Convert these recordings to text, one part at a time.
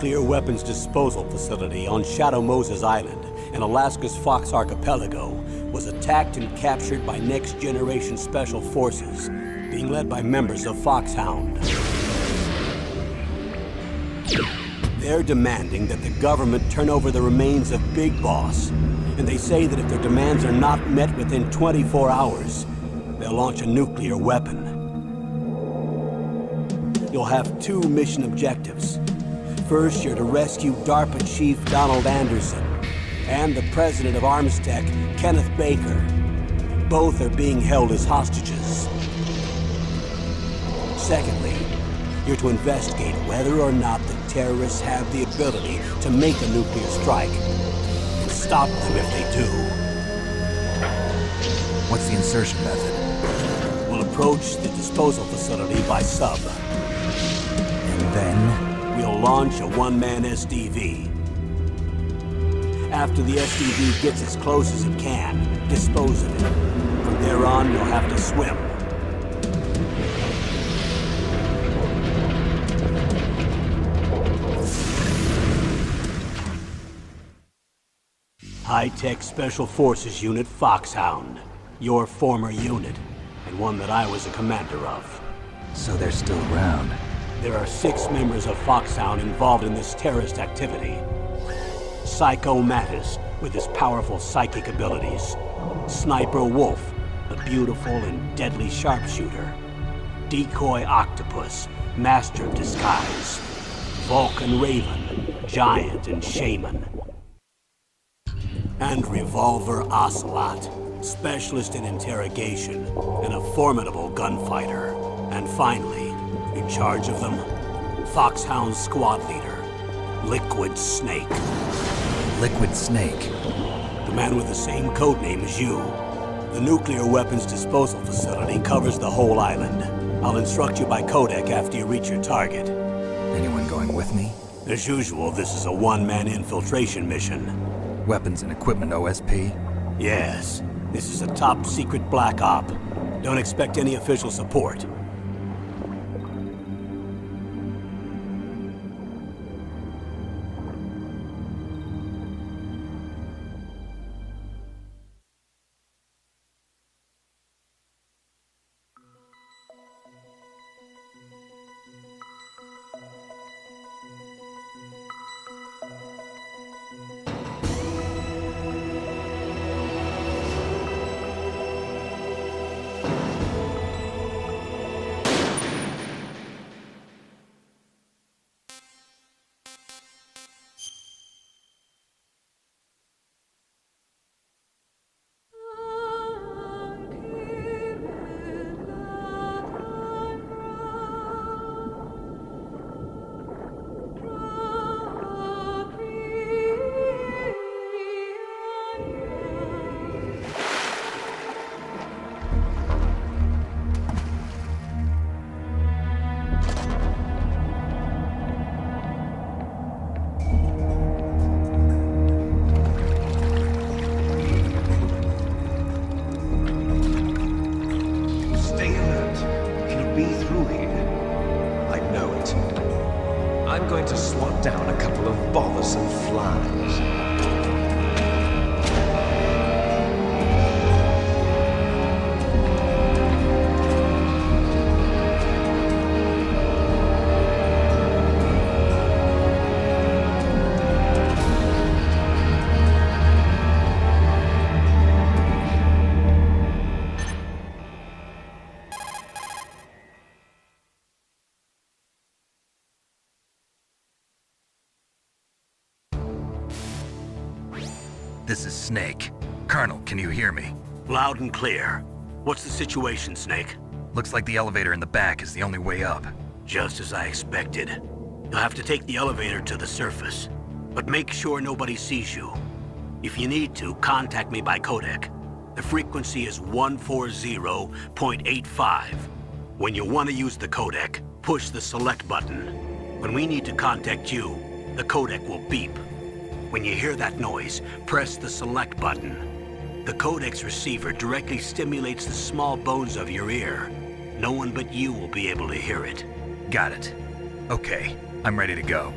nuclear weapons disposal facility on Shadow Moses Island in Alaska's Fox Archipelago was attacked and captured by next-generation special forces, being led by members of Foxhound. They're demanding that the government turn over the remains of Big Boss, and they say that if their demands are not met within 24 hours, they'll launch a nuclear weapon. You'll have two mission objectives. First, you're to rescue DARPA Chief Donald Anderson and the president of Armstech, Kenneth Baker. Both are being held as hostages. Secondly, you're to investigate whether or not the terrorists have the ability to make a nuclear strike and stop them if they do. What's the insertion method? We'll approach the disposal facility by sub. And then? We'll launch a one-man SDV. After the SDV gets as close as it can, dispose of it. From there on, you'll have to swim. High-Tech Special Forces Unit Foxhound. Your former unit, and one that I was a commander of. So they're still around. There are 6 members of Foxhound involved in this terrorist activity. Psycho Mattis, with his powerful psychic abilities. Sniper Wolf, a beautiful and deadly sharpshooter. Decoy Octopus, master of disguise. Vulcan Raven, giant and shaman. And Revolver Ocelot, specialist in interrogation and a formidable gunfighter. And finally, in charge of them, Foxhound's squad leader, Liquid Snake. Liquid Snake? The man with the same codename as you. The nuclear weapons disposal facility covers the whole island. I'll instruct you by codec after you reach your target. Anyone going with me? As usual, this is a one-man infiltration mission. Weapons and equipment OSP? Yes. This is a top-secret black op. Don't expect any official support. I'm going to swat down a couple of bothersome flies. This is Snake. Colonel, can you hear me? Loud and clear. What's the situation, Snake? Looks like the elevator in the back is the only way up. Just as I expected. You'll have to take the elevator to the surface. But make sure nobody sees you. If you need to, contact me by codec. The frequency is 140.85. When you want to use the codec, push the select button. When we need to contact you, the codec will beep. When you hear that noise, press the select button. The codec's receiver directly stimulates the small bones of your ear. No one but you will be able to hear it. Got it. Okay, I'm ready to go.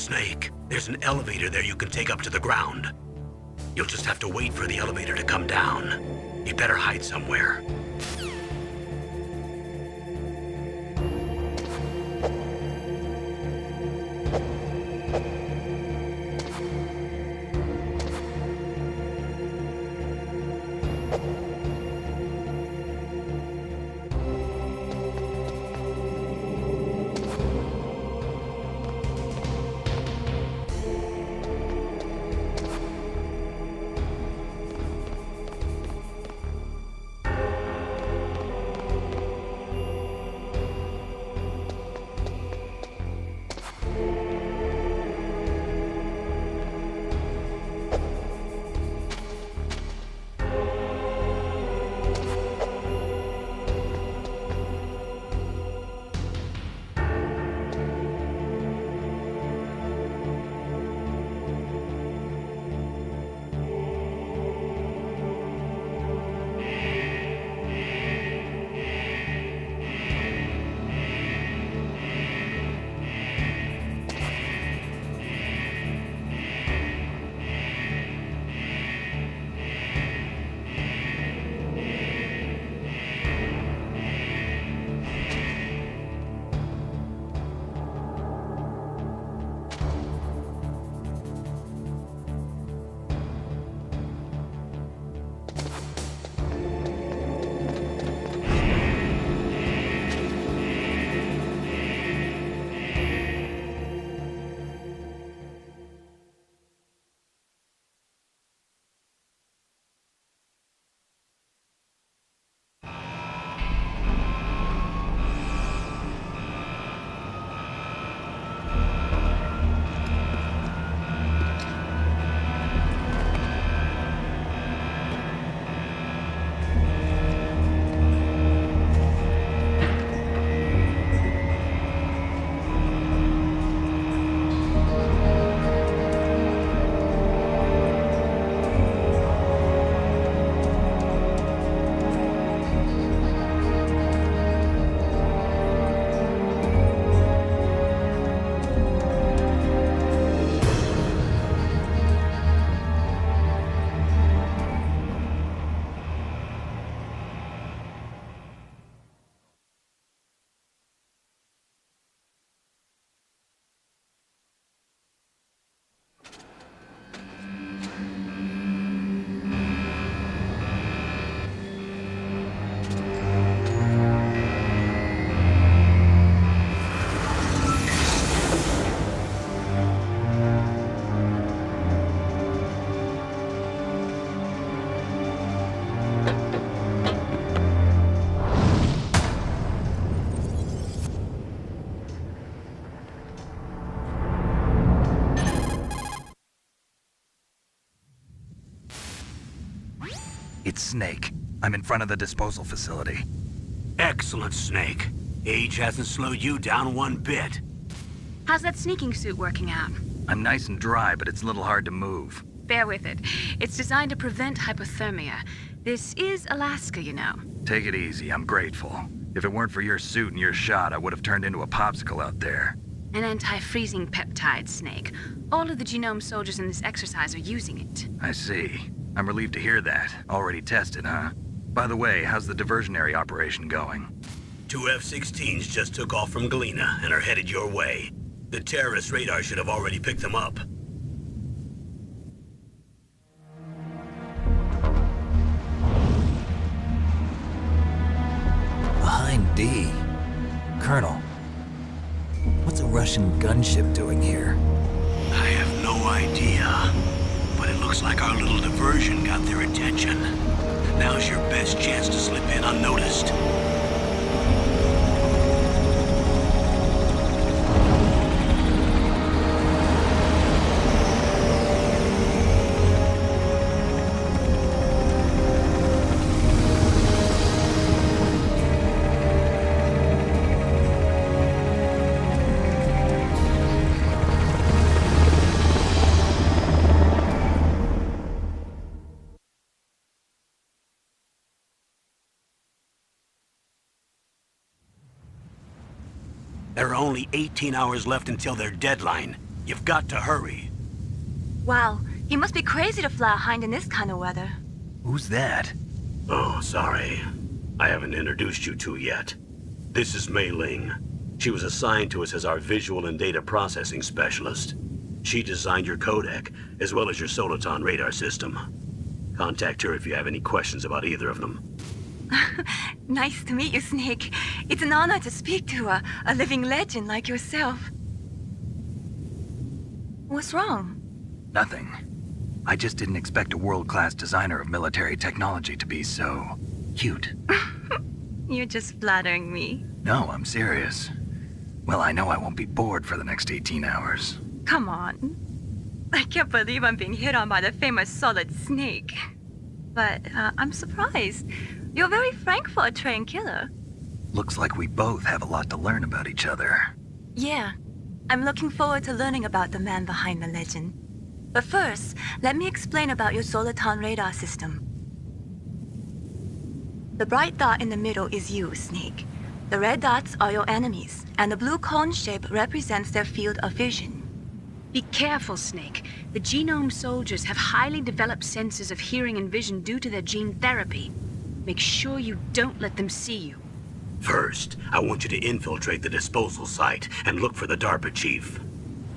Snake, there's an elevator there you can take up to the ground. You'll just have to wait for the elevator to come down. You better hide somewhere. It's Snake. I'm in front of the disposal facility. Excellent, Snake. Age hasn't slowed you down one bit. How's that sneaking suit working out? I'm nice and dry, but it's a little hard to move. Bear with it. It's designed to prevent hypothermia. This is Alaska, you know. Take it easy, I'm grateful. If it weren't for your suit and your shot, I would have turned into a popsicle out there. An anti-freezing peptide, Snake. All of the genome soldiers in this exercise are using it. I see. I'm relieved to hear that. Already tested, huh? By the way, how's the diversionary operation going? 2 F-16s just took off from Galena and are headed your way. The terrorist radar should have already picked them up. Behind D. Colonel, what's a Russian gunship doing here? I have no idea, but it looks like our little diversion got their attention. Now's your best chance to slip in unnoticed. There are only 18 hours left until their deadline. You've got to hurry. Wow, he must be crazy to fly a hind in this kind of weather. Who's that? Oh, sorry. I haven't introduced you to yet. This is Mei Ling. She was assigned to us as our visual and data processing specialist. She designed your codec, as well as your Soliton radar system. Contact her if you have any questions about either of them. Nice to meet you, Snake. It's an honor to speak to a living legend like yourself. What's wrong? Nothing. I just didn't expect a world-class designer of military technology to be so cute. You're just flattering me. No, I'm serious. Well, I know I won't be bored for the next 18 hours. Come on. I can't believe I'm being hit on by the famous Solid Snake. But I'm surprised. You're very frank for a trained killer. Looks like we both have a lot to learn about each other. Yeah. I'm looking forward to learning about the man behind the legend. But first, let me explain about your Soliton radar system. The bright dot in the middle is you, Snake. The red dots are your enemies, and the blue cone shape represents their field of vision. Be careful, Snake. The genome soldiers have highly developed senses of hearing and vision due to their gene therapy. Make sure you don't let them see you. First, I want you to infiltrate the disposal site and look for the DARPA chief.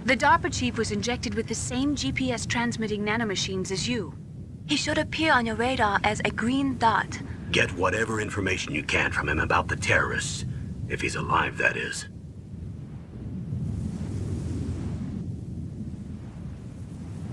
The DARPA chief was injected with the same GPS transmitting nanomachines as you. He should appear on your radar as a green dot. Get whatever information you can from him about the terrorists. If he's alive, that is.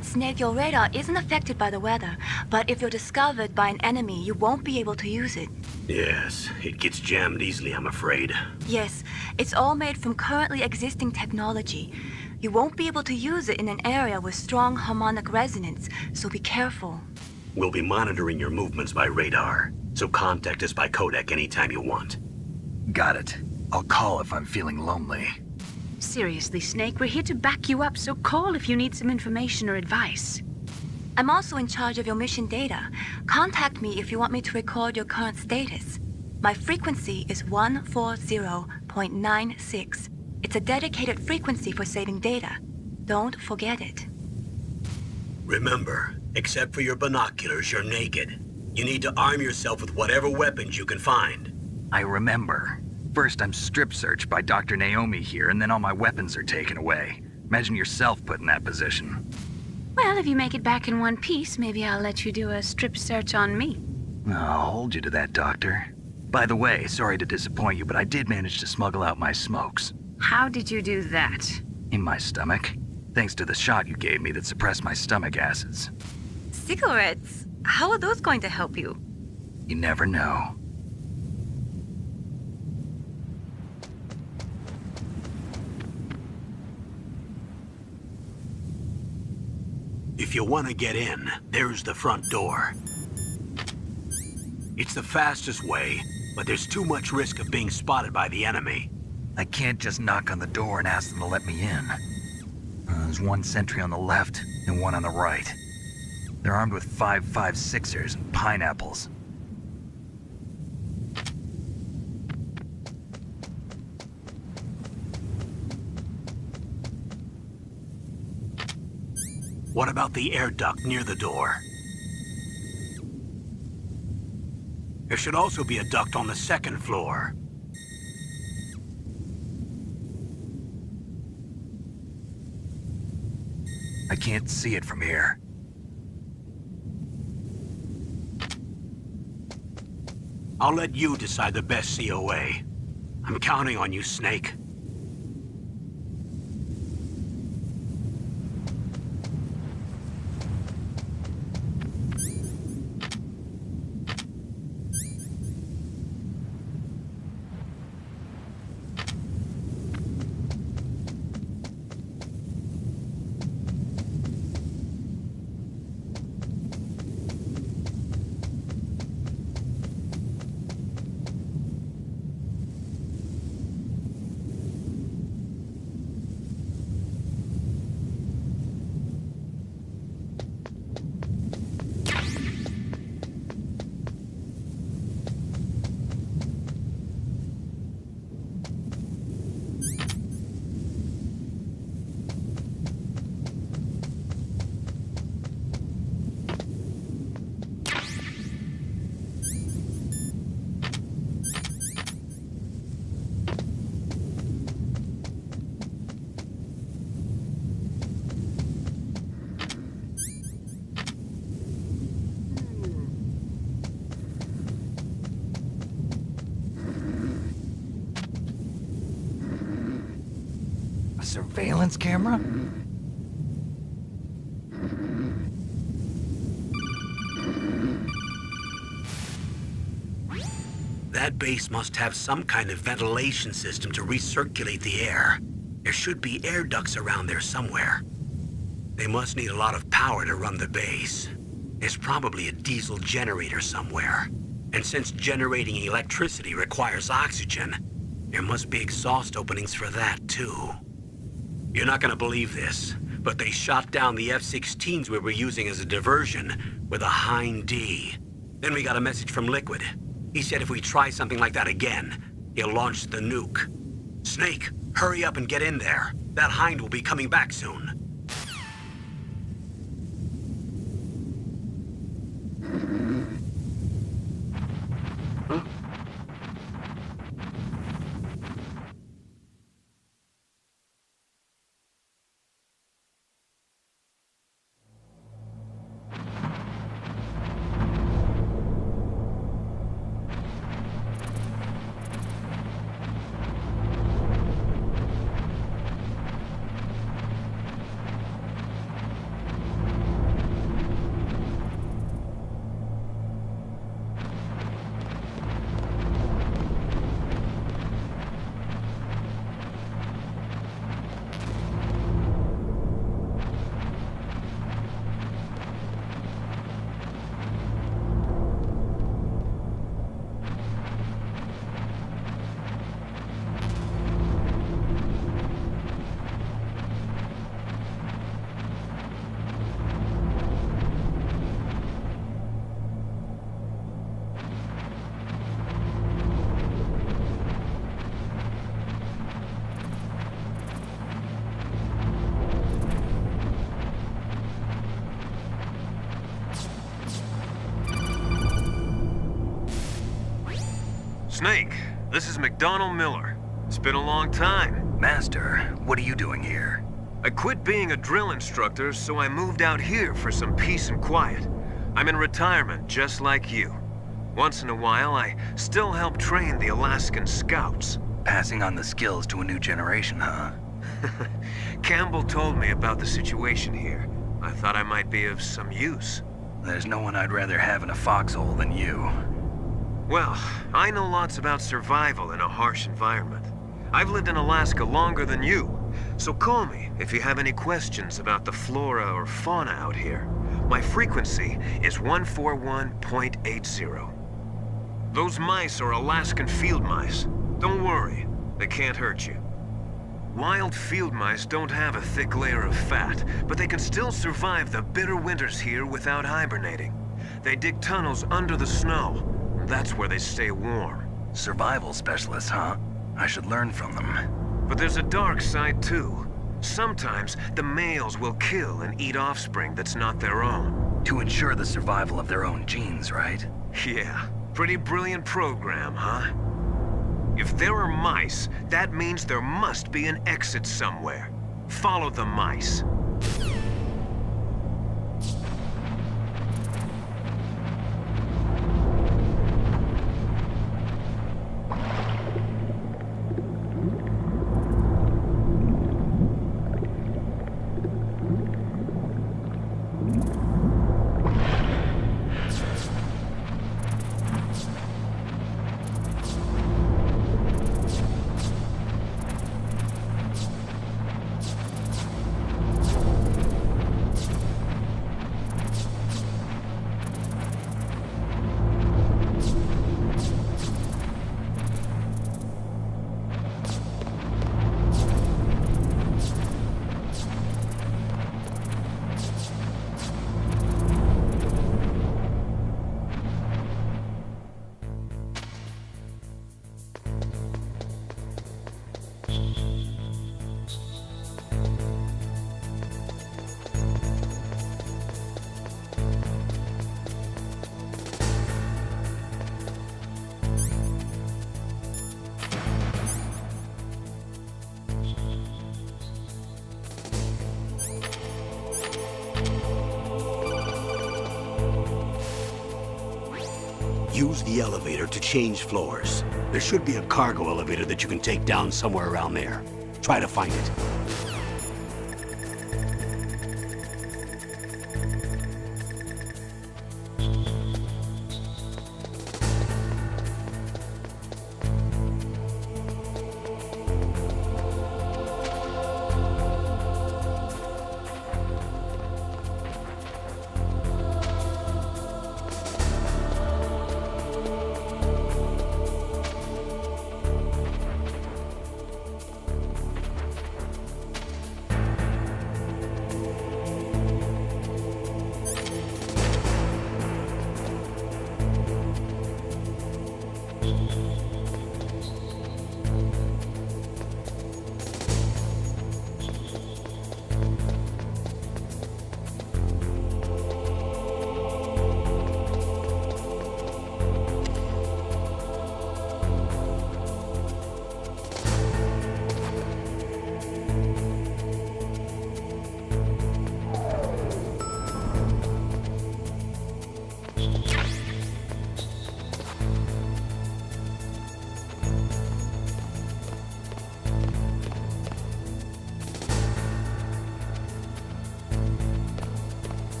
Snake, your radar isn't affected by the weather, but if you're discovered by an enemy, you won't be able to use it. Yes, it gets jammed easily, I'm afraid. Yes, it's all made from currently existing technology. You won't be able to use it in an area with strong harmonic resonance, so be careful. We'll be monitoring your movements by radar, so contact us by codec anytime you want. Got it. I'll call if I'm feeling lonely. Seriously, Snake, we're here to back you up, so call if you need some information or advice. I'm also in charge of your mission data. Contact me if you want me to record your current status. My frequency is 140.96. It's a dedicated frequency for saving data. Don't forget it. Remember, except for your binoculars, you're naked. You need to arm yourself with whatever weapons you can find. I remember. First, I'm strip searched by Dr. Naomi here, and then all my weapons are taken away. Imagine yourself put in that position. Well, if you make it back in one piece, maybe I'll let you do a strip search on me. I'll hold you to that, Doctor. By the way, sorry to disappoint you, but I did manage to smuggle out my smokes. How did you do that? In my stomach. Thanks to the shot you gave me that suppressed my stomach acids. Cigarettes? How are those going to help you? You never know. If you want to get in, there's the front door. It's the fastest way, but there's too much risk of being spotted by the enemy. I can't just knock on the door and ask them to let me in. There's one sentry on the left and one on the right. They're armed with 5.56ers and pineapples. What about the air duct near the door? There should also be a duct on the second floor. I can't see it from here. I'll let you decide the best COA. I'm counting on you, Snake. A surveillance camera? That base must have some kind of ventilation system to recirculate the air. There should be air ducts around there somewhere. They must need a lot of power to run the base. There's probably a diesel generator somewhere. And since generating electricity requires oxygen, there must be exhaust openings for that too. You're not gonna believe this, but they shot down the F-16s we were using as a diversion with a Hind D. Then we got a message from Liquid. He said if we try something like that again, he'll launch the nuke. Snake, hurry up and get in there. That Hind will be coming back soon. Snake, this is McDonald Miller. It's been a long time. Master, what are you doing here? I quit being a drill instructor, so I moved out here for some peace and quiet. I'm in retirement, just like you. Once in a while, I still help train the Alaskan Scouts. Passing on the skills to a new generation, huh? Campbell told me about the situation here. I thought I might be of some use. There's no one I'd rather have in a foxhole than you. Well, I know lots about survival in a harsh environment. I've lived in Alaska longer than you, so call me if you have any questions about the flora or fauna out here. My frequency is 141.80. Those mice are Alaskan field mice. Don't worry, they can't hurt you. Wild field mice don't have a thick layer of fat, but they can still survive the bitter winters here without hibernating. They dig tunnels under the snow. That's where they stay warm. Survival specialists, huh? I should learn from them. But there's a dark side too. Sometimes the males will kill and eat offspring that's not their own. To ensure the survival of their own genes, right? Yeah, pretty brilliant program, huh? If there are mice, that means there must be an exit somewhere. Follow the mice. Use the elevator to change floors. There should be a cargo elevator that you can take down somewhere around there. Try to find it.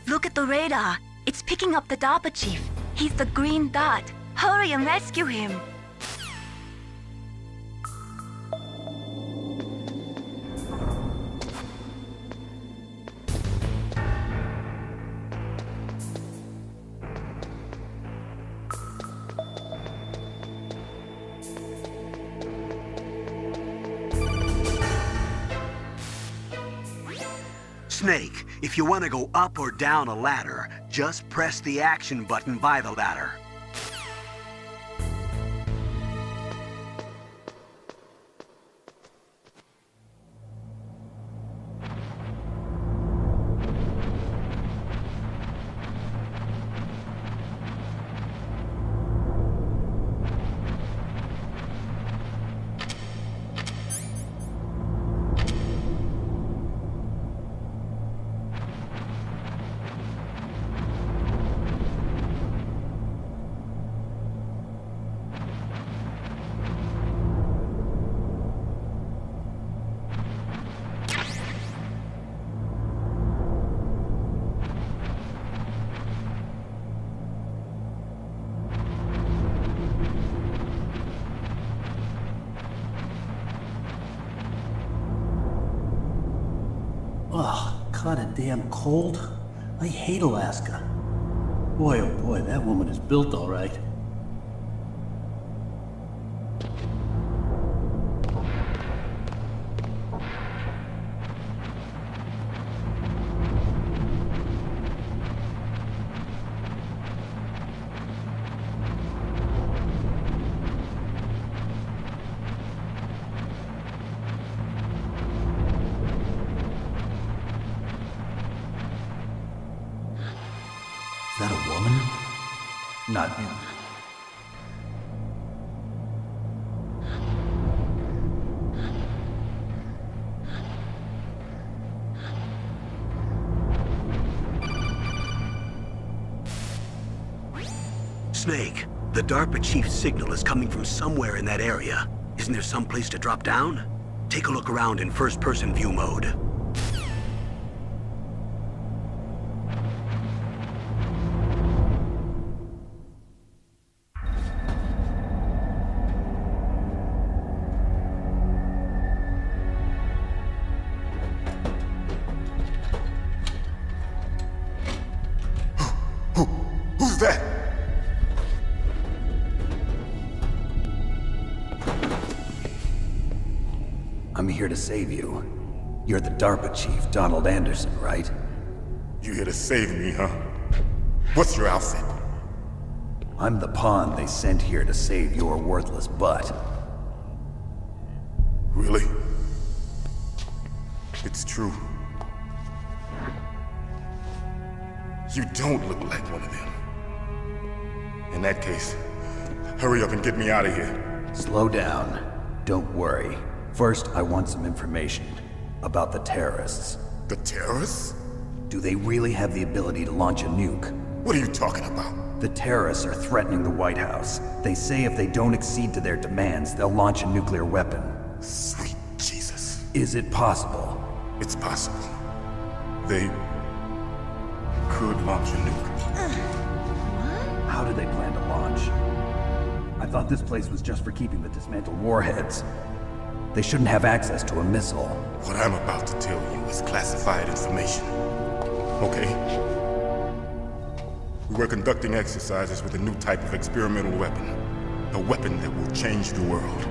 Look at the radar. It's picking up the DARPA chief. He's the green dot. Hurry and rescue him. Snake, if you want to go up or down a ladder, just press the action button by the ladder. Ugh, kinda damn cold. I hate Alaska. Boy, oh boy, that woman is built all right. Is that a woman? Not him. Snake, the DARPA chief's signal is coming from somewhere in that area. Isn't there some place to drop down? Take a look around in first-person view mode. Who's that? I'm here to save you. You're the DARPA chief, Donald Anderson, right? You here to save me, huh? What's your outfit? I'm the pawn they sent here to save your worthless butt. Really? It's true. You don't look like one of them. In that case, hurry up and get me out of here. Slow down. Don't worry. First, I want some information about the terrorists. The terrorists? Do they really have the ability to launch a nuke? What are you talking about? The terrorists are threatening the White House. They say if they don't accede to their demands, they'll launch a nuclear weapon. Sweet Jesus. Is it possible? It's possible. They could launch a nuke. How do they plan to launch? I thought this place was just for keeping the dismantled warheads. They shouldn't have access to a missile. What I'm about to tell you is classified information. Okay? We were conducting exercises with a new type of experimental weapon. A weapon that will change the world.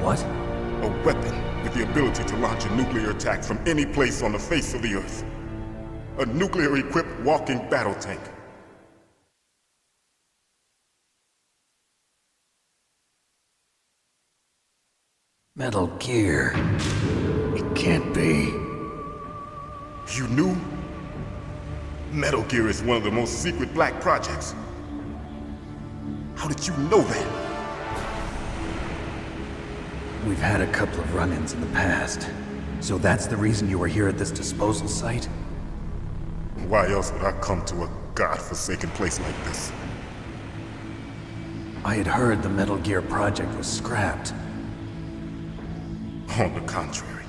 What? A weapon with the ability to launch a nuclear attack from any place on the face of the Earth. A nuclear-equipped walking battle tank. Metal Gear. It can't be. You knew? Metal Gear is one of the most secret black projects. How did you know that? We've had a couple of run-ins in the past. So that's the reason you were here at this disposal site? Why else would I come to a godforsaken place like this? I had heard the Metal Gear project was scrapped. On the contrary,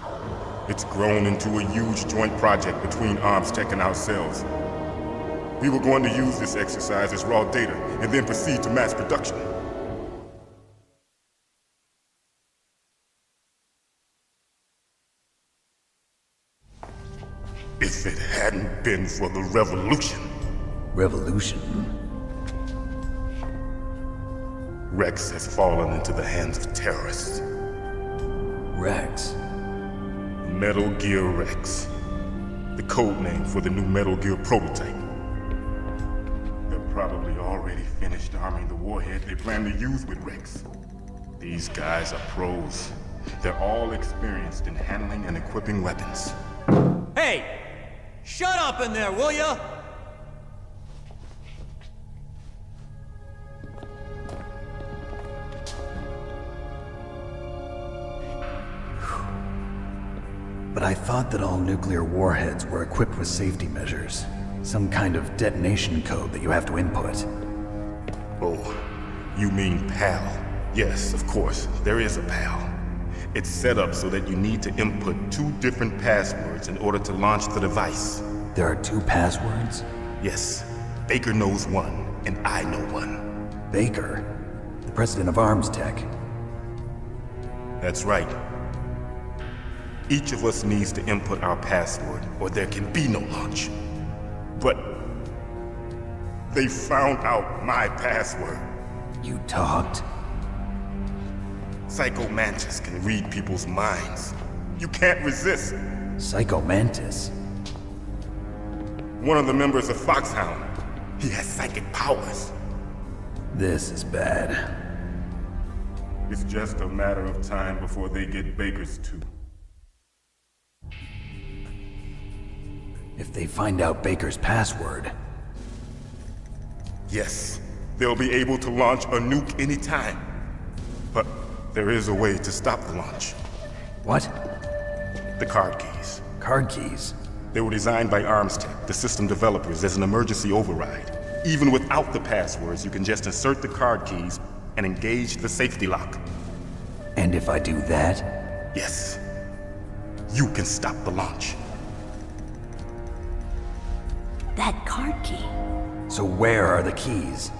it's grown into a huge joint project between ArmsTech and ourselves. We were going to use this exercise as raw data and then proceed to mass production. If it hadn't been for the revolution. Revolution? Rex has fallen into the hands of terrorists. Rex? Metal Gear Rex. The code name for the new Metal Gear prototype. They're probably already finished arming the warhead they plan to use with Rex. These guys are pros. They're all experienced in handling and equipping weapons. Hey! Shut up in there, will ya? But I thought that all nuclear warheads were equipped with safety measures. Some kind of detonation code that you have to input. Oh, you mean PAL? Yes, of course, there is a PAL. It's set up so that you need to input 2 different passwords in order to launch the device. There are 2 passwords? Yes, Baker knows one, and I know one. Baker? The president of ArmsTech? That's right. Each of us needs to input our password, or there can be no launch. But they found out my password. You talked? Psycho Mantis can read people's minds. You can't resist. Psycho Mantis? One of the members of Foxhound. He has psychic powers. This is bad. It's just a matter of time before they get Baker's too. If they find out Baker's password... Yes, they'll be able to launch a nuke anytime. But there is a way to stop the launch. What? The card keys. Card keys? They were designed by ArmsTech, the system developers, as an emergency override. Even without the passwords, you can just insert the card keys and engage the safety lock. And if I do that? Yes. You can stop the launch. That card key. So where are the keys?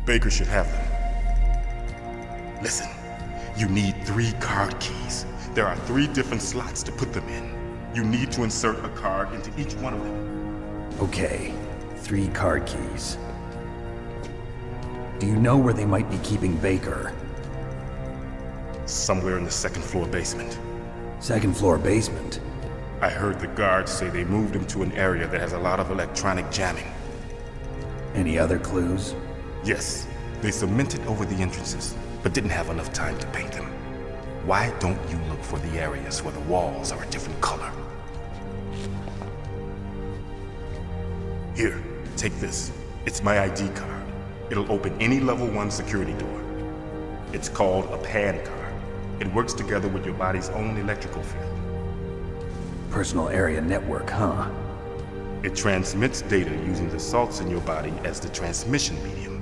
Baker should have them. Listen, you need 3 card keys. There are 3 different slots to put them in. You need to insert a card into each one of them. Okay, 3 card keys. Do you know where they might be keeping Baker? Somewhere in the 2nd floor basement. 2nd floor basement? I heard the guards say they moved him to an area that has a lot of electronic jamming. Any other clues? Yes, they cemented over the entrances, but didn't have enough time to paint them. Why don't you look for the areas where the walls are a different color? Here, take this. It's my ID card. It'll open any level 1 security door. It's called a PAN card. It works together with your body's own electrical field. Personal area network, huh? It transmits data using the salts in your body as the transmission medium.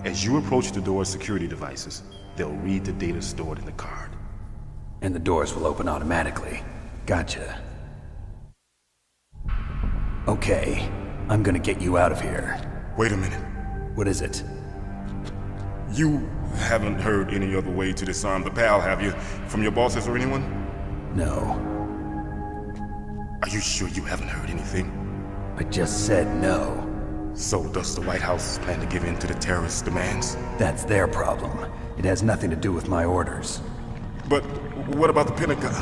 As you approach the door's security devices, they'll read the data stored in the card. And the doors will open automatically. Gotcha. Okay, I'm gonna get you out of here. Wait a minute. What is it? You haven't heard any other way to disarm the PAL, have you? From your bosses or anyone? No. Are you sure you haven't heard anything? I just said no. So does the White House plan to give in to the terrorists' demands? That's their problem. It has nothing to do with my orders. But what about the Pentagon?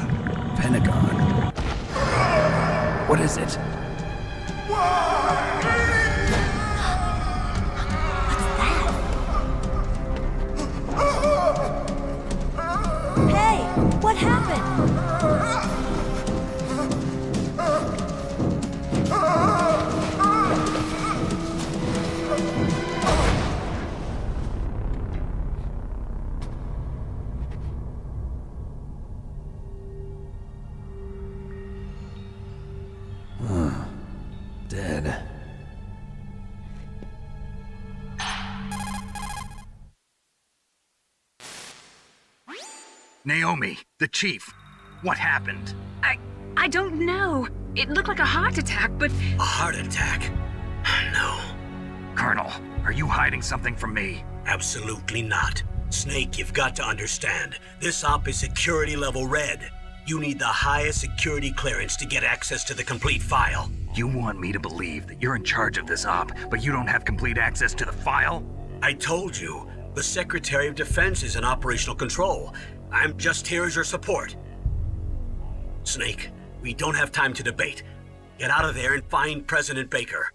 Pentagon? What is it? Hey, what happened? Dead. Naomi, the chief. What happened? I don't know. It looked like a heart attack, but... A heart attack? No. Colonel, are you hiding something from me? Absolutely not. Snake, you've got to understand. This op is security level red. You need the highest security clearance to get access to the complete file. You want me to believe that you're in charge of this op, but you don't have complete access to the file? I told you, the Secretary of Defense is in operational control. I'm just here as your support. Snake, we don't have time to debate. Get out of there and find President Baker.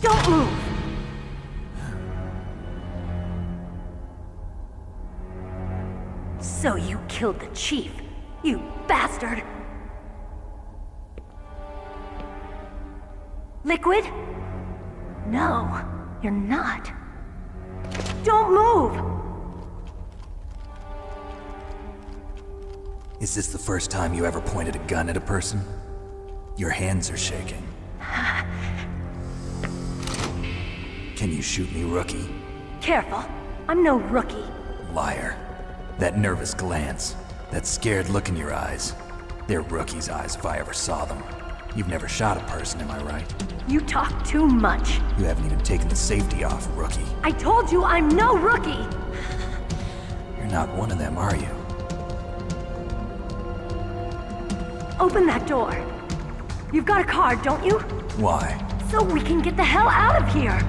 Don't move! So you killed the chief, you bastard! Liquid? No, you're not. Don't move! Is this the first time you ever pointed a gun at a person? Your hands are shaking. Can you shoot me, rookie? Careful, I'm no rookie. Liar. That nervous glance, that scared look in your eyes. They're rookie's eyes if I ever saw them. You've never shot a person, am I right? You talk too much. You haven't even taken the safety off, rookie. I told you I'm no rookie! You're not one of them, are you? Open that door. You've got a card, don't you? Why? So we can get the hell out of here!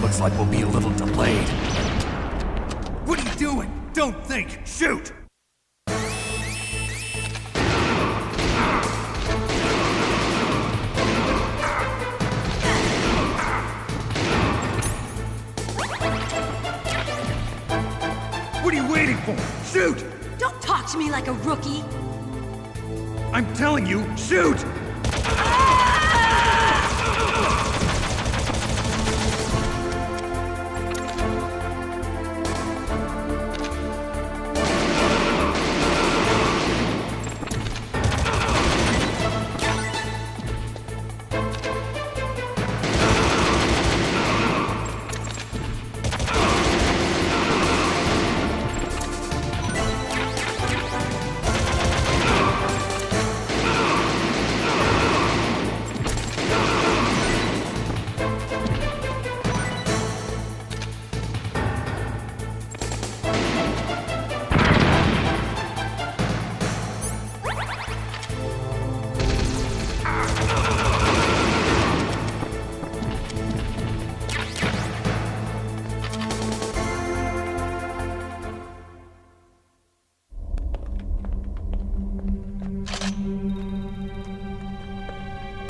Looks like we'll be a little delayed. What are you doing? Don't think! Shoot! What are you waiting for? Shoot! Don't talk to me like a rookie! I'm telling you, shoot!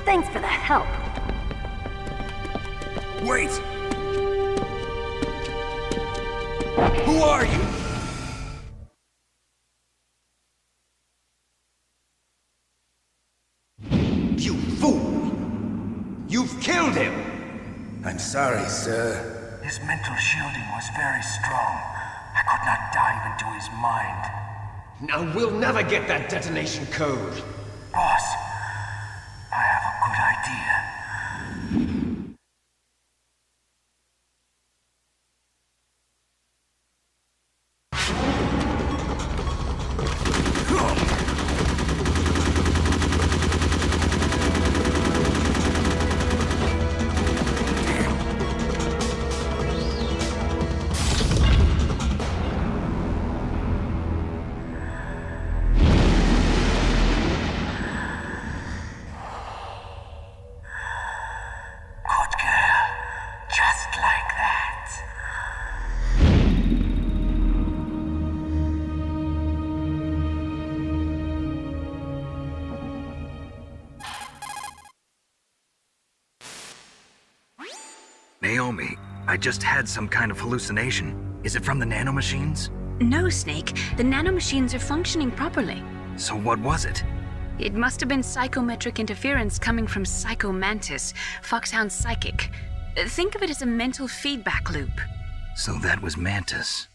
Thanks for the help. Wait! Who are you? You fool! You've killed him! I'm sorry, sir. His mental shielding was very strong. I could not dive into his mind. Now we'll never get that detonation code. Boss, I have a good idea. Naomi, I just had some kind of hallucination. Is it from the nanomachines? No, Snake. The nanomachines are functioning properly. So what was it? It must have been psychometric interference coming from Psycho Mantis, Foxhound's psychic. Think of it as a mental feedback loop. So that was Mantis.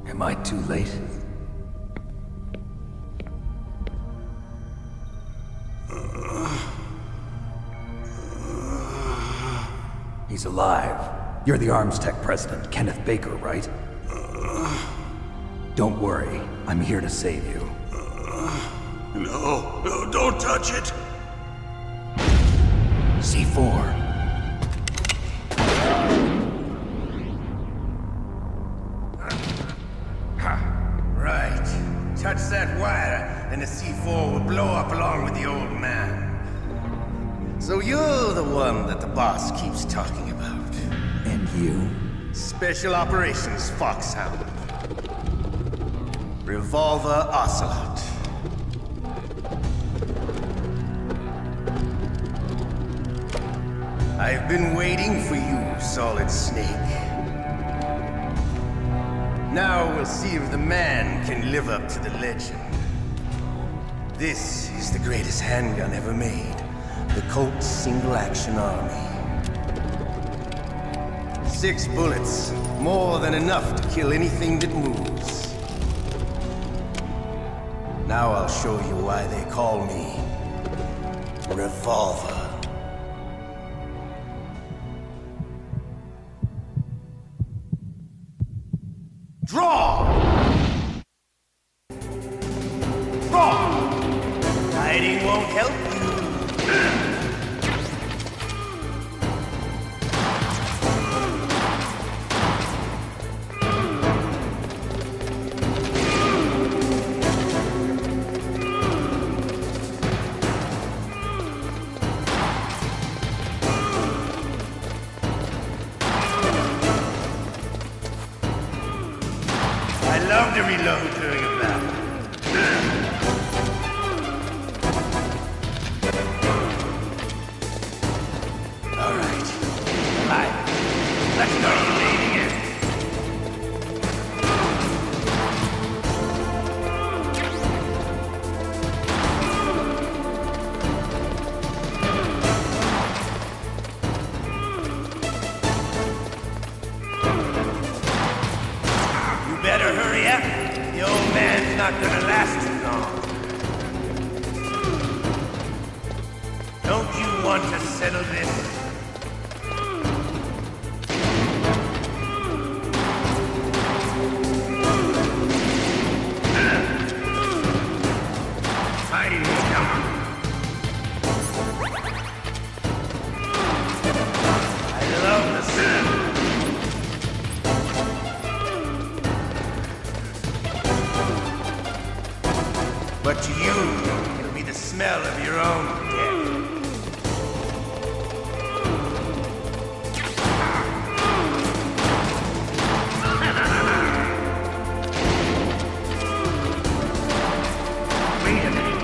Am I too late? He's alive. You're the Arms Tech president, Kenneth Baker, right? Don't worry. I'm here to save you. No, don't touch it! C4. Right. Touch that wire, and the C4 will blow up along with the old man. So you're the one that the boss keeps talking about. And you? Special Operations Foxhound. Revolver Ocelot. I've been waiting for you, Solid Snake. Now we'll see if the man can live up to the legend. This is the greatest handgun ever made. The Colt Single Action Army. 6 bullets, more than enough to kill anything that moves. Now I'll show you why they call me Revolver. Draw! Draw! Hiding won't help you. I love to reload during a battle. All right. Let's go to the leading end. You better hurry up. The old man's not gonna last too long. Don't you want to settle this? Hiding will come. I love the sound. But to you, it'll be the smell of your own death. Wait a minute.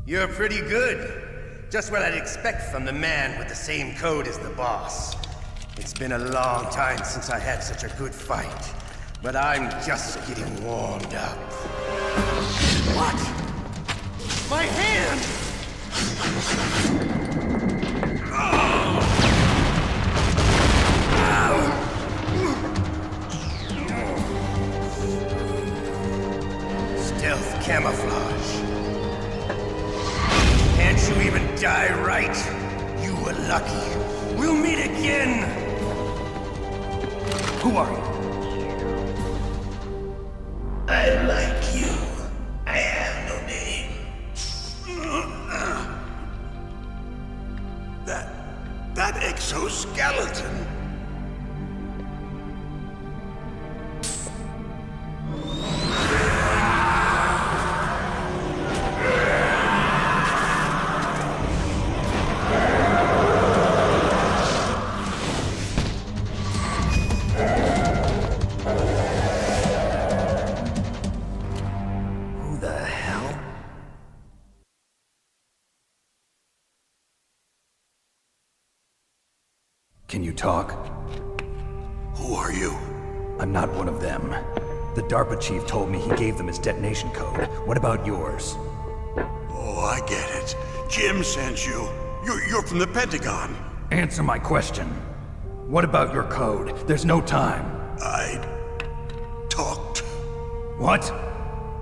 You're pretty good. Just what I'd expect from the man with the same code as the boss. It's been a long time since I had such a good fight, but I'm just getting warmed up. What? My hand! Stealth camouflage. Can't you even die right? You were lucky. We'll meet again! Who are you? I like you. I have no name. That exoskeleton. Can you talk? Who are you? I'm not one of them. The DARPA chief told me he gave them his detonation code. What about yours? Oh, I get it. Jim sent you. You're from the Pentagon. Answer my question. What about your code? There's no time. I talked. What?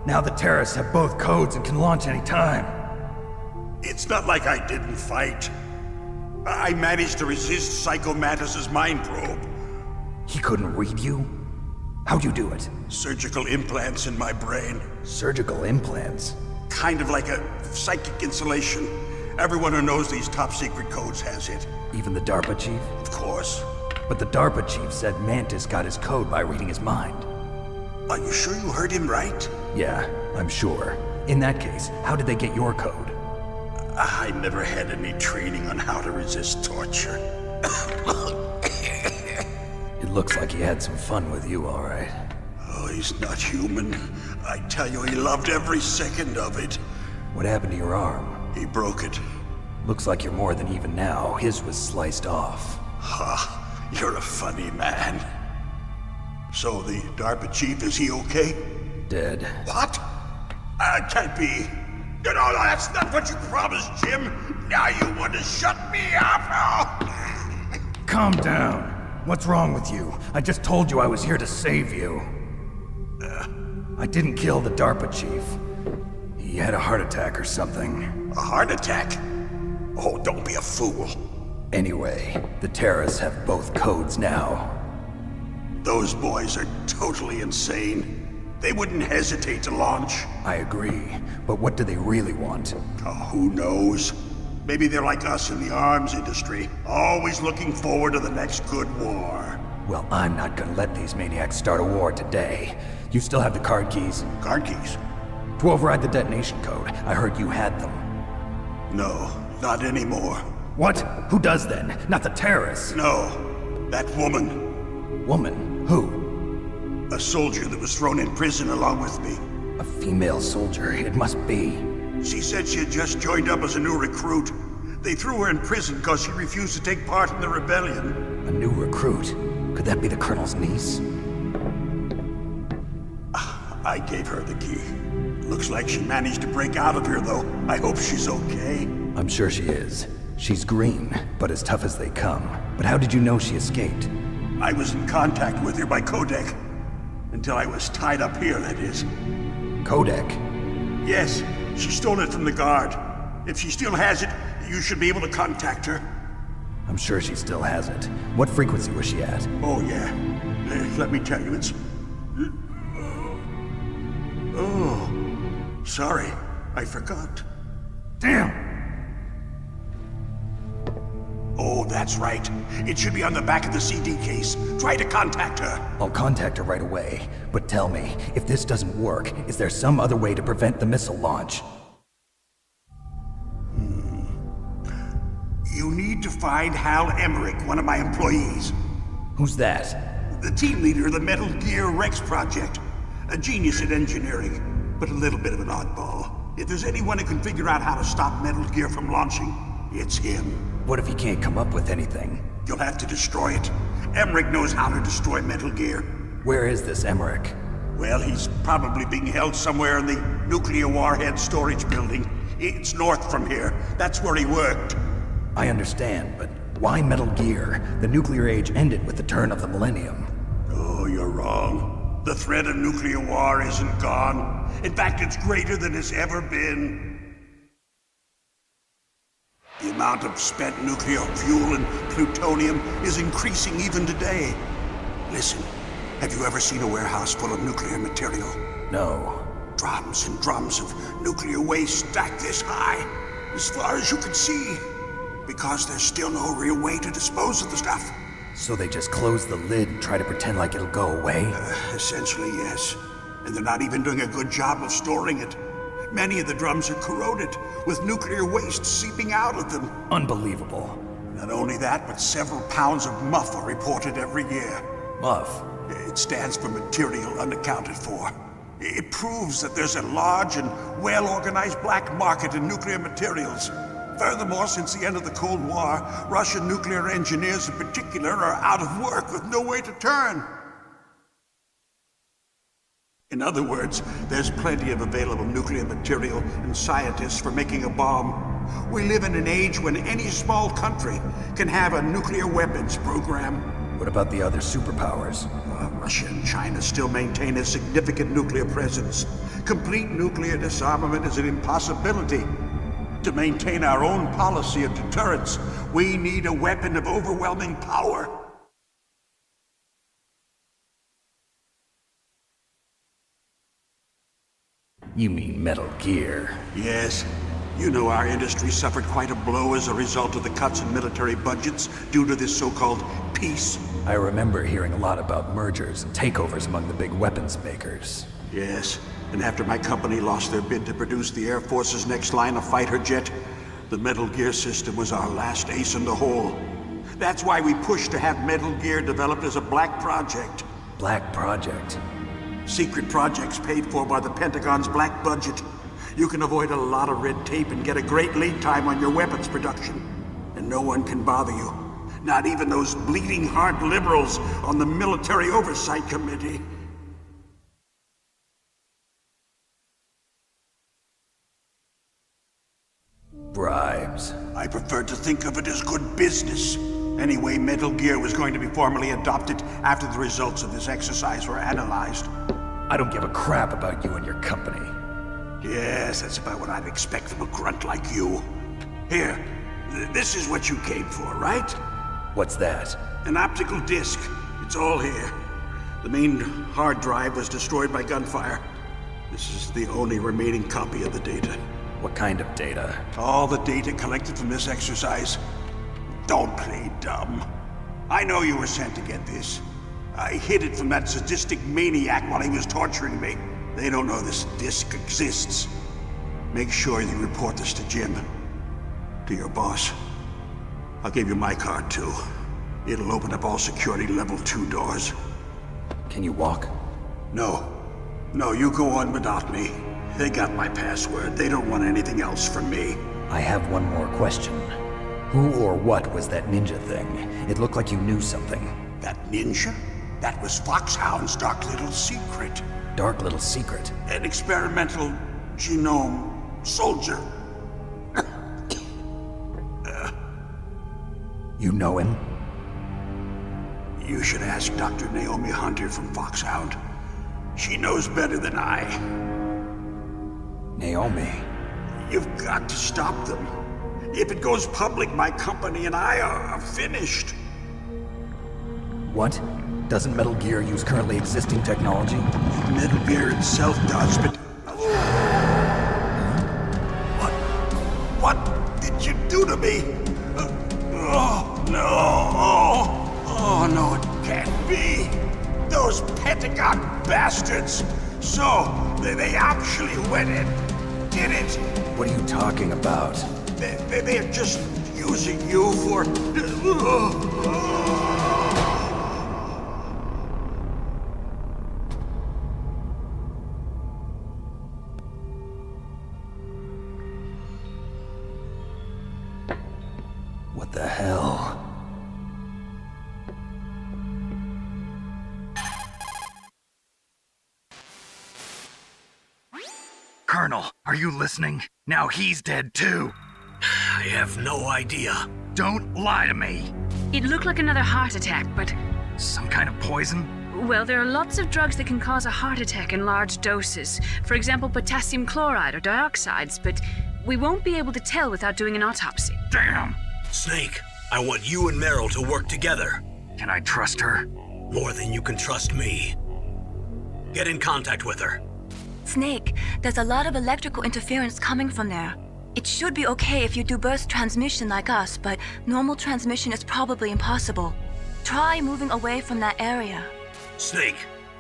Now the terrorists have both codes and can launch any time. It's not like I didn't fight. I managed to resist Psycho Mantis's mind probe. He couldn't read you? How'd you do it? Surgical implants in my brain. Surgical implants? Kind of like a psychic insulation. Everyone who knows these top secret codes has it. Even the DARPA chief? Of course. But the DARPA chief said Mantis got his code by reading his mind. Are you sure you heard him right? Yeah, I'm sure. In that case, how did they get your code? I never had any training on how to resist torture. It looks like he had some fun with you, all right. Oh, he's not human. I tell you, he loved every second of it. What happened to your arm? He broke it. Looks like you're more than even now. His was sliced off. Ha, you're a funny man. So the DARPA chief, is he okay? Dead. What? Can't be. No, that's not what you promised, Jim. Now you want to shut me up? Calm down. What's wrong with you? I just told you I was here to save you. I didn't kill the DARPA chief. He had a heart attack or something. A heart attack? Oh, don't be a fool. Anyway, the terrorists have both codes now. Those boys are totally insane. They wouldn't hesitate to launch. I agree, but what do they really want? Oh, who knows? Maybe they're like us in the arms industry, always looking forward to the next good war. Well, I'm not gonna let these maniacs start a war today. You still have the card keys? Card keys? To override the detonation code. I heard you had them. No, not anymore. What? Who does then? Not the terrorists? No, that woman. Woman? Who? A soldier that was thrown in prison along with me. A female soldier, it must be. She said she had just joined up as a new recruit. They threw her in prison because she refused to take part in the rebellion. A new recruit? Could that be the Colonel's niece? I gave her the key. Looks like she managed to break out of here, though. I hope she's okay. I'm sure she is. She's green, but as tough as they come. But how did you know she escaped? I was in contact with her by codec. Until I was tied up here, that is. Codec? Yes, she stole it from the guard. If she still has it, you should be able to contact her. I'm sure she still has it. What frequency was she at? Oh, yeah. Let me tell you, it's... Oh, sorry. I forgot. Damn! Oh, that's right. It should be on the back of the CD case. Try to contact her. I'll contact her right away. But tell me, if this doesn't work, is there some other way to prevent the missile launch? You need to find Hal Emmerich, one of my employees. Who's that? The team leader of the Metal Gear Rex project. A genius at engineering, but a little bit of an oddball. If there's anyone who can figure out how to stop Metal Gear from launching, it's him. What if he can't come up with anything? You'll have to destroy it. Emmerich knows how to destroy Metal Gear. Where is this Emmerich? Well, he's probably being held somewhere in the nuclear warhead storage building. It's north from here. That's where he worked. I understand, but why Metal Gear? The nuclear age ended with the turn of the millennium. Oh, you're wrong. The threat of nuclear war isn't gone. In fact, it's greater than it's ever been. The amount of spent nuclear fuel and plutonium is increasing even today. Listen, have you ever seen a warehouse full of nuclear material? No. Drums and drums of nuclear waste stacked this high, as far as you can see, because there's still no real way to dispose of the stuff. So they just close the lid and try to pretend like it'll go away? Essentially, yes. And they're not even doing a good job of storing it. Many of the drums are corroded, with nuclear waste seeping out of them. Unbelievable. Not only that, but several pounds of muff are reported every year. Muff? It stands for material unaccounted for. It proves that there's a large and well-organized black market in nuclear materials. Furthermore, since the end of the Cold War, Russian nuclear engineers in particular are out of work with no way to turn. In other words, there's plenty of available nuclear material and scientists for making a bomb. We live in an age when any small country can have a nuclear weapons program. What about the other superpowers? Russia and China still maintain a significant nuclear presence. Complete nuclear disarmament is an impossibility. To maintain our own policy of deterrence, we need a weapon of overwhelming power. You mean Metal Gear? Yes. You know our industry suffered quite a blow as a result of the cuts in military budgets due to this so-called peace. I remember hearing a lot about mergers and takeovers among the big weapons makers. Yes, and after my company lost their bid to produce the Air Force's next line of fighter jet, the Metal Gear system was our last ace in the hole. That's why we pushed to have Metal Gear developed as a black project. Black project? Secret projects paid for by the Pentagon's black budget. You can avoid a lot of red tape and get a great lead time on your weapons production. And no one can bother you. Not even those bleeding heart liberals on the Military Oversight Committee. Bribes. I prefer to think of it as good business. Anyway, Metal Gear was going to be formally adopted after the results of this exercise were analyzed. I don't give a crap about you and your company. Yes, that's about what I'd expect from a grunt like you. Here, this is what you came for, right? What's that? An optical disc. It's all here. The main hard drive was destroyed by gunfire. This is the only remaining copy of the data. What kind of data? All the data collected from this exercise. Don't play dumb. I know you were sent to get this. I hid it from that sadistic maniac while he was torturing me. They don't know this disc exists. Make sure you report this to Jim. To your boss. I'll give you my card, too. It'll open up all security level 2 doors. Can you walk? No. No, you go on without me. They got my password. They don't want anything else from me. I have one more question. Who or what was that ninja thing? It looked like you knew something. That ninja? That was Foxhound's dark little secret. Dark little secret? An experimental genome soldier. You know him? You should ask Dr. Naomi Hunter from Foxhound. She knows better than I. Naomi? You've got to stop them. If it goes public, my company and I are finished. What? Doesn't Metal Gear use currently existing technology? Metal Gear itself does, but... What did you do to me? Oh, no. Oh, no, it can't be. Those Pentagon bastards. So, they actually went and did it. What are you talking about? They're just using you for... Colonel, are you listening? Now he's dead too. I have no idea. Don't lie to me. It looked like another heart attack, but... Some kind of poison? Well, there are lots of drugs that can cause a heart attack in large doses. For example, potassium chloride or dioxides, but we won't be able to tell without doing an autopsy. Damn! Snake, I want you and Meryl to work together. Can I trust her? More than you can trust me. Get in contact with her. Snake, there's a lot of electrical interference coming from there. It should be okay if you do burst transmission like us, but normal transmission is probably impossible. Try moving away from that area. Snake,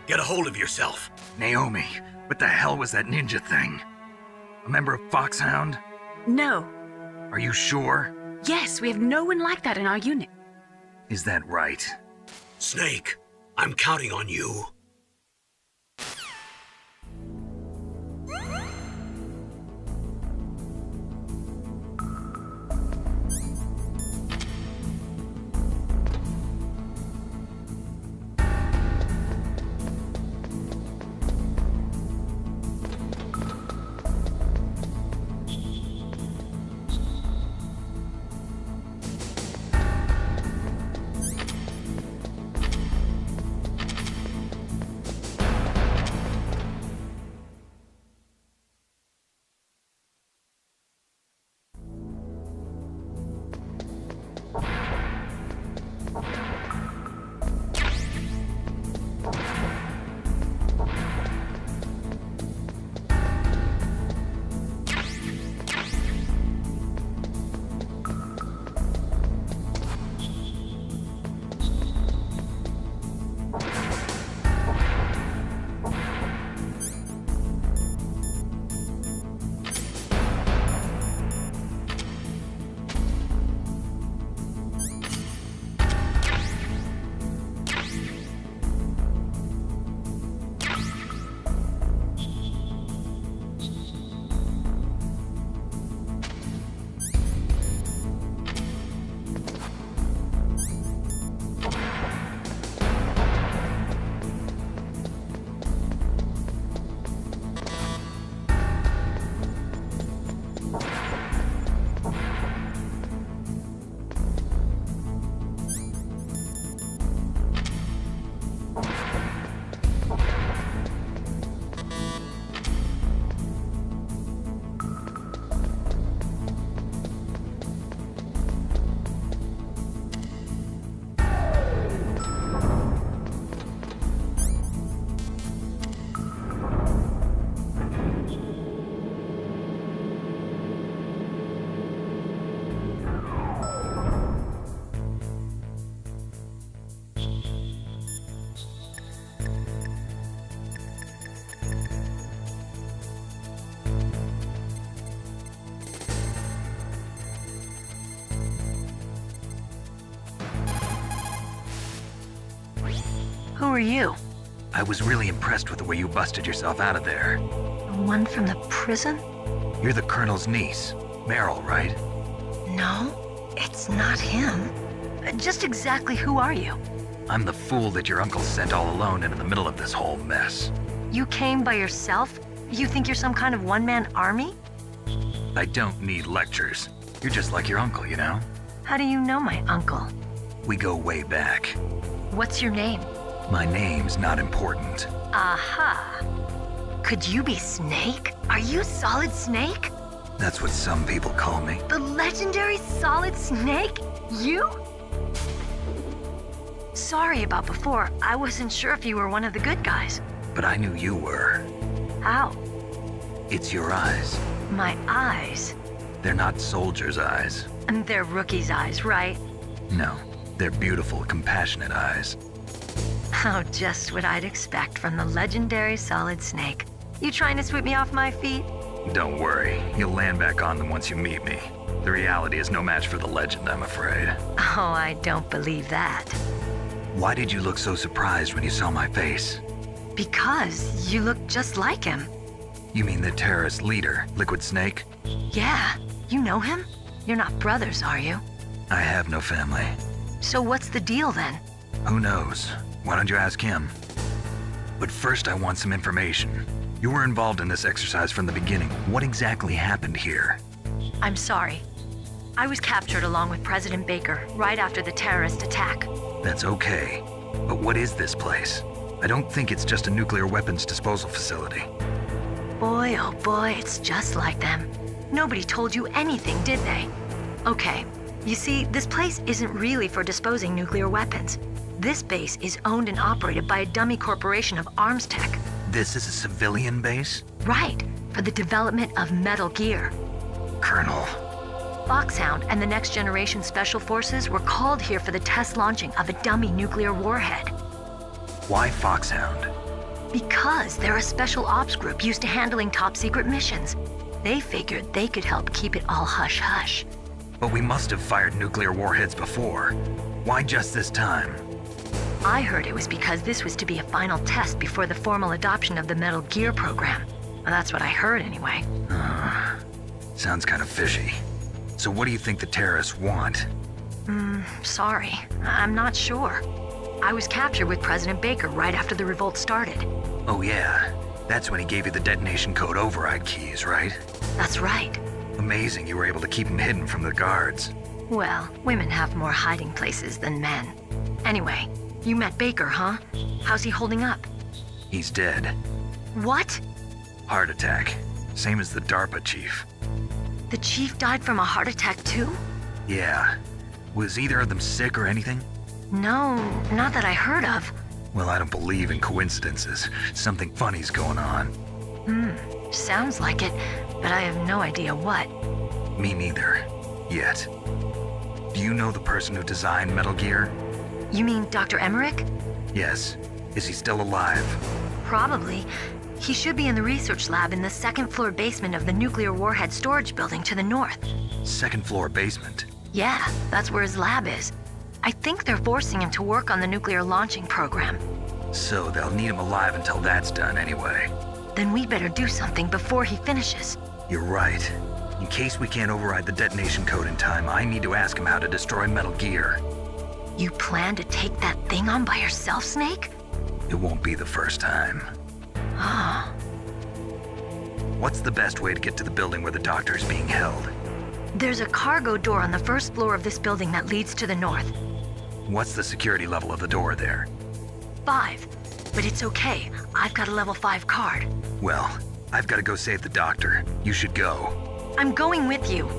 get a hold of yourself. Naomi, what the hell was that ninja thing? A member of Foxhound? No. Are you sure? Yes, we have no one like that in our unit. Is that right? Snake, I'm counting on you. Who are you? I was really impressed with the way you busted yourself out of there. The one from the prison? You're the Colonel's niece, Meryl, right? No, it's not him. Just exactly who are you? I'm the fool that your uncle sent all alone into the middle of this whole mess. You came by yourself? You think you're some kind of one-man army? I don't need lectures. You're just like your uncle, you know? How do you know my uncle? We go way back. What's your name? My name's not important. Aha. Could you be Snake? Are you Solid Snake? That's what some people call me. The legendary Solid Snake? You? Sorry about before. I wasn't sure if you were one of the good guys. But I knew you were. How? It's your eyes. My eyes? They're not soldiers' eyes. And they're rookies' eyes, right? No, they're beautiful, compassionate eyes. Oh, just what I'd expect from the legendary Solid Snake. You trying to sweep me off my feet? Don't worry, you'll land back on them once you meet me. The reality is no match for the legend, I'm afraid. Oh, I don't believe that. Why did you look so surprised when you saw my face? Because you look just like him. You mean the terrorist leader, Liquid Snake? Yeah, you know him? You're not brothers, are you? I have no family. So what's the deal then? Who knows? Why don't you ask him? But first I want some information. You were involved in this exercise from the beginning. What exactly happened here? I'm sorry. I was captured along with President Baker right after the terrorist attack. That's okay. But what is this place? I don't think it's just a nuclear weapons disposal facility. Boy, oh boy, it's just like them. Nobody told you anything, did they? Okay, you see, this place isn't really for disposing nuclear weapons. This base is owned and operated by a dummy corporation of arms tech. This is a civilian base? Right, for the development of Metal Gear. Colonel. Foxhound and the Next Generation Special Forces were called here for the test launching of a dummy nuclear warhead. Why Foxhound? Because they're a special ops group used to handling top secret missions. They figured they could help keep it all hush-hush. But we must have fired nuclear warheads before. Why just this time? I heard it was because this was to be a final test before the formal adoption of the Metal Gear program. Well, that's what I heard anyway. Sounds kind of fishy. So what do you think the terrorists want? Sorry. I'm not sure. I was captured with President Baker right after the revolt started. Oh yeah, that's when he gave you the detonation code override keys, right? That's right. Amazing you were able to keep him hidden from the guards. Well, women have more hiding places than men. Anyway, you met Baker, huh? How's he holding up? He's dead. What? Heart attack. Same as the DARPA chief. The chief died from a heart attack too? Yeah. Was either of them sick or anything? No, not that I heard of. Well, I don't believe in coincidences. Something funny's going on. Sounds like it, but I have no idea what. Me neither. Yet. Do you know the person who designed Metal Gear? You mean Dr. Emmerich? Yes. Is he still alive? Probably. He should be in the research lab in the second floor basement of the nuclear warhead storage building to the north. Second floor basement? Yeah, that's where his lab is. I think they're forcing him to work on the nuclear launching program. So they'll need him alive until that's done anyway. Then we better do something before he finishes. You're right. In case we can't override the detonation code in time, I need to ask him how to destroy Metal Gear. You plan to take that thing on by yourself, Snake? It won't be the first time. Ah. What's the best way to get to the building where the doctor is being held? There's a cargo door on the first floor of this building that leads to the north. What's the security level of the door there? 5. But it's okay. I've got a level 5 card. Well, I've got to go save the doctor. You should go. I'm going with you.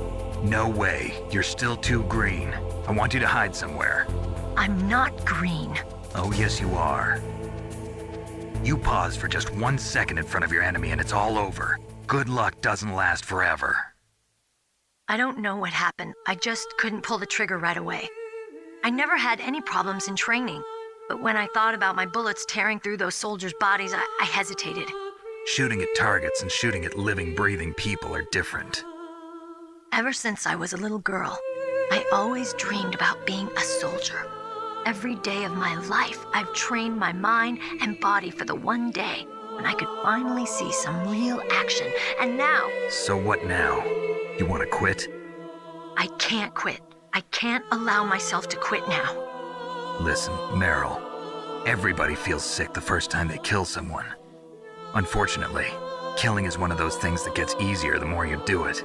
No way. You're still too green. I want you to hide somewhere. I'm not green. Oh, yes, you are. You pause for just 1 second in front of your enemy and it's all over. Good luck doesn't last forever. I don't know what happened. I just couldn't pull the trigger right away. I never had any problems in training, but when I thought about my bullets tearing through those soldiers' bodies, I hesitated. Shooting at targets and shooting at living, breathing people are different. Ever since I was a little girl, I always dreamed about being a soldier. Every day of my life, I've trained my mind and body for the one day when I could finally see some real action, and now... So what now? You want to quit? I can't quit. I can't allow myself to quit now. Listen, Meryl. Everybody feels sick the first time they kill someone. Unfortunately, killing is one of those things that gets easier the more you do it.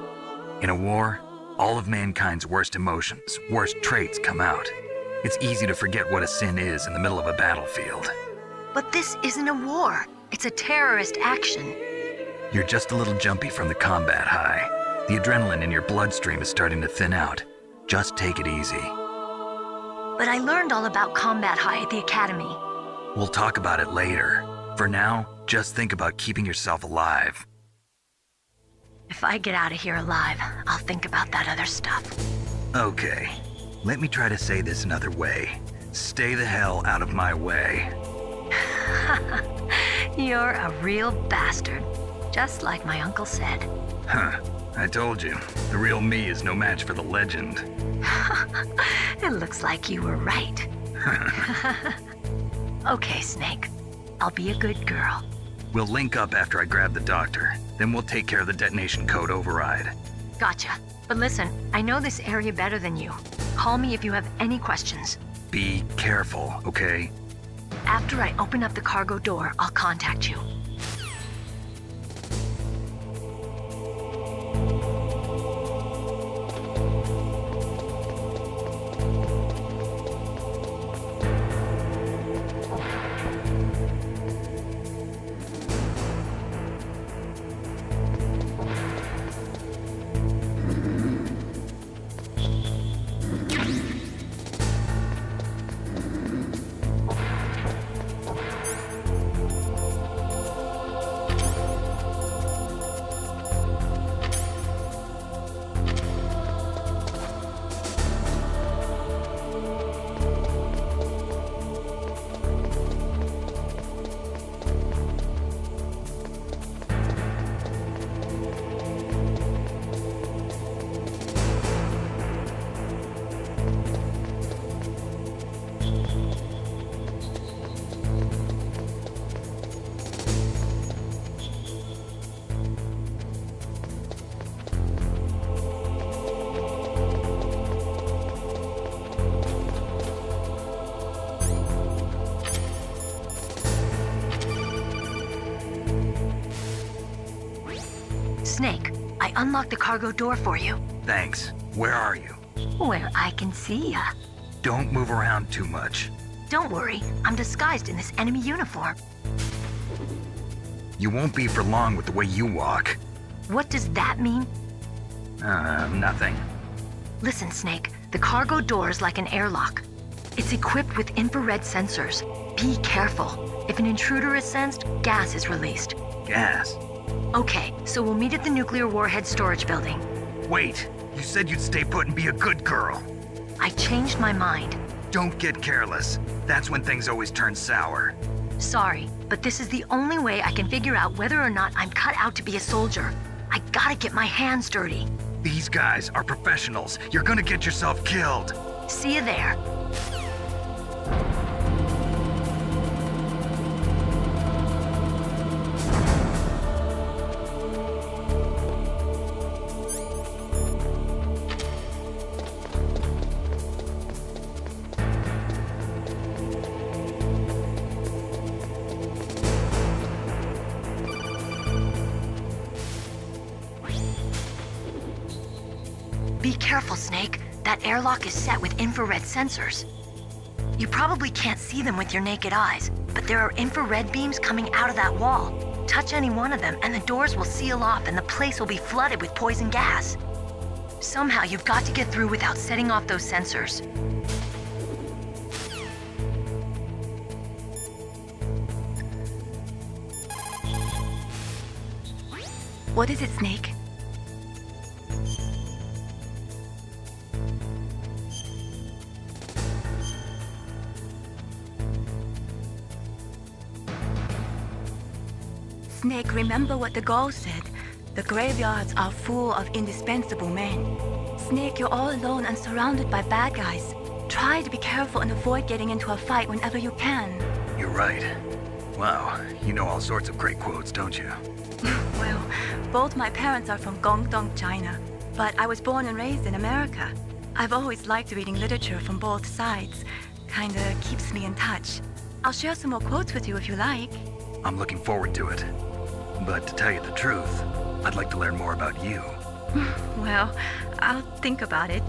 In a war, all of mankind's worst emotions, worst traits come out. It's easy to forget what a sin is in the middle of a battlefield. But this isn't a war. It's a terrorist action. You're just a little jumpy from the combat high. The adrenaline in your bloodstream is starting to thin out. Just take it easy. But I learned all about combat high at the academy. We'll talk about it later. For now, just think about keeping yourself alive. If I get out of here alive, I'll think about that other stuff. Okay. Let me try to say this another way. Stay the hell out of my way. You're a real bastard. Just like my uncle said. Huh. I told you. The real me is no match for the legend. It looks like you were right. Okay, Snake. I'll be a good girl. We'll link up after I grab the doctor. Then we'll take care of the detonation code override. Gotcha. But listen, I know this area better than you. Call me if you have any questions. Be careful, okay? After I open up the cargo door, I'll contact you. Snake, I unlocked the cargo door for you. Thanks. Where are you? Where I can see ya. Don't move around too much. Don't worry, I'm disguised in this enemy uniform. You won't be for long with the way you walk. What does that mean? Nothing. Listen, Snake, the cargo door is like an airlock. It's equipped with infrared sensors. Be careful. If an intruder is sensed, gas is released. Gas? Okay, so we'll meet at the nuclear warhead storage building. Wait, you said you'd stay put and be a good girl. I changed my mind. Don't get careless. That's when things always turn sour. Sorry, but this is the only way I can figure out whether or not I'm cut out to be a soldier. I gotta get my hands dirty. These guys are professionals. You're gonna get yourself killed. See you there. Be careful, Snake. That airlock is set with infrared sensors. You probably can't see them with your naked eyes, but there are infrared beams coming out of that wall. Touch any one of them and the doors will seal off and the place will be flooded with poison gas. Somehow you've got to get through without setting off those sensors. What is it, Snake? Snake, remember what the Gaul said. The graveyards are full of indispensable men. Snake, you're all alone and surrounded by bad guys. Try to be careful and avoid getting into a fight whenever you can. You're right. Wow, you know all sorts of great quotes, don't you? Well, both my parents are from Guangdong, China, but I was born and raised in America. I've always liked reading literature from both sides. Kinda keeps me in touch. I'll share some more quotes with you if you like. I'm looking forward to it. But to tell you the truth, I'd like to learn more about you. Well, I'll think about it.